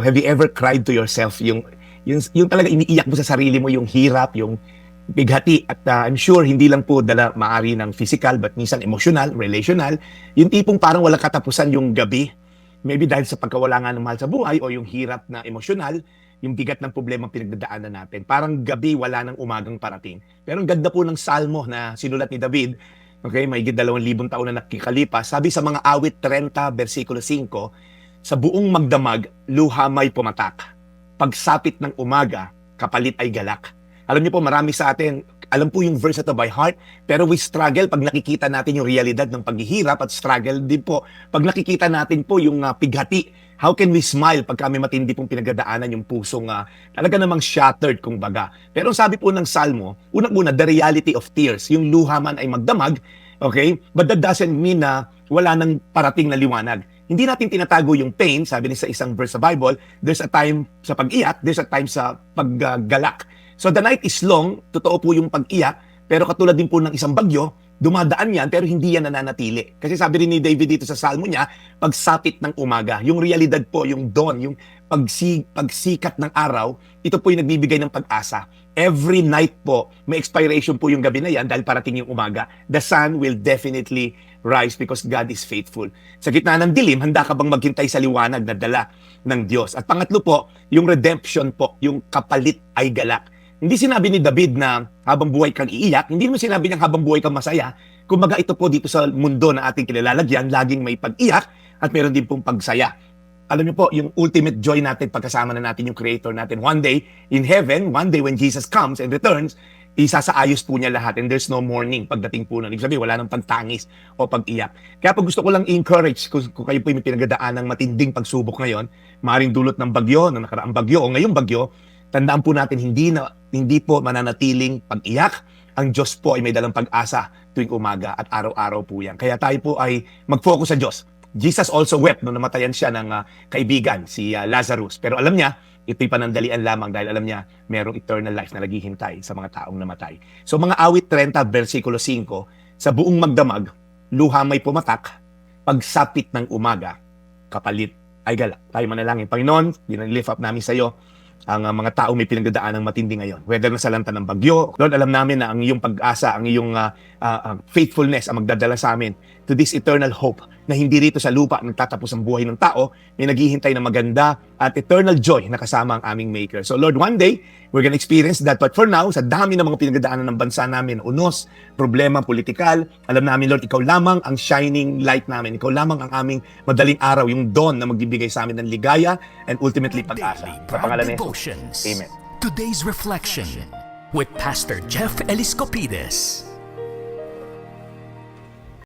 Have you ever cried to yourself yung talaga iniiyak mo sa sarili mo yung hirap, yung bighati at I'm sure hindi lang po dala maari ng physical but minsan emotional, relational, yung tipong parang walang katapusan yung gabi. Maybe dahil sa pagkawala nga ng mahal sa buhay o yung hirap na emosyonal, yung bigat ng problema pinagdadaanan natin. Parang gabi wala ng umagang parating. Pero ang ganda po ng salmo na sinulat ni David, okay, mahigit 2,000 taon na nakikalipas, sabi sa mga awit 30 versikulo 5, sa buong magdamag, luha may pumatak. Pagsapit ng umaga, kapalit ay galak. Alam niyo po, marami sa atin, alam po yung verse na to by heart, pero we struggle pag nakikita natin yung realidad ng paghihirap at struggle din po pag nakikita natin po yung pighati. How can we smile pag kami matindi pong pinagdadaanan yung pusong talaga namang shattered kung baga. Pero sabi po ng Salmo, unang-una, the reality of tears. Yung luha man ay magdamag, okay? But that doesn't mean na wala nang parating na liwanag. Hindi natin tinatago yung pain, sabi niya sa isang verse sa Bible, there's a time sa pag-iyak, there's a time sa paggalak. So the night is long, totoo po yung pag-iyak, pero katulad din po ng isang bagyo, dumadaan yan pero hindi yan nananatili. Kasi sabi rin ni David dito sa salmo niya, pagsapit ng umaga, yung realidad po, yung dawn, yung pagsikat ng araw, ito po yung nagbibigay ng pag-asa. Every night po, may expiration po yung gabi na yan dahil parating yung umaga. The sun will definitely rise because God is faithful. Sa gitna ng dilim, handa ka bang maghintay sa liwanag na dala ng Diyos? At pangatlo po, yung redemption po, yung kapalit ay galak. Hindi sinabi ni David na habang buhay kang iiyak, hindi mo sinabi niyang habang buhay kang masaya. Kumbaga ito po dito sa mundo na ating kinilalagyan, laging may pag-iyak at meron din pong pagsaya. Alam niyo po, yung ultimate joy natin pagkasama na natin yung Creator natin. One day, in heaven, one day when Jesus comes and returns, isasaayos po niya lahat and there's no mourning pagdating po nun. Ibig sabihin, wala nang pagtangis o pag-iyak. Kaya po gusto ko lang encourage kung kayo po may pinagdadaan ng matinding pagsubok ngayon, maaaring dulot ng bagyo, ng nakaraang bagyo o ngayong bagyo, tandaan po natin, hindi po mananatiling pag-iyak. Ang Diyos po ay may dalang pag-asa tuwing umaga at araw-araw po yan. Kaya tayo po ay mag-focus sa Diyos. Jesus also wept nung namatayan siya ng kaibigan, si Lazarus. Pero alam niya, ito'y panandalian lamang dahil alam niya merong eternal life na naghihintay sa mga taong namatay. So mga awit 30, versikulo 5, sa buong magdamag, luha may pumatak, pagsapit ng umaga, kapalit ay galak. Tayo manalangin. Panginoon, lift up namin sa iyo ang mga tao may pinagdadaan ng matindi ngayon. Whether na sa lanta ng bagyo, Lord, alam namin na ang iyong pag-asa, ang iyong faithfulness ang magdadala sa amin to this eternal hope na hindi rito sa lupa nagtatapos ang buhay ng tao, may naghihintay na maganda at eternal joy na kasama ang aming Maker. So Lord, one day, we're gonna experience that. But for now, sa dami ng mga pinagdadaanan ng bansa namin, unos, problema, politikal, alam namin, Lord, ikaw lamang ang shining light namin. Ikaw lamang ang aming madaling araw, yung dawn na magbibigay sa amin ng ligaya and ultimately pag-asa. Sa pangalan ni Jesus. Amen. Today's Reflection with Pastor Jeff Eliscopides.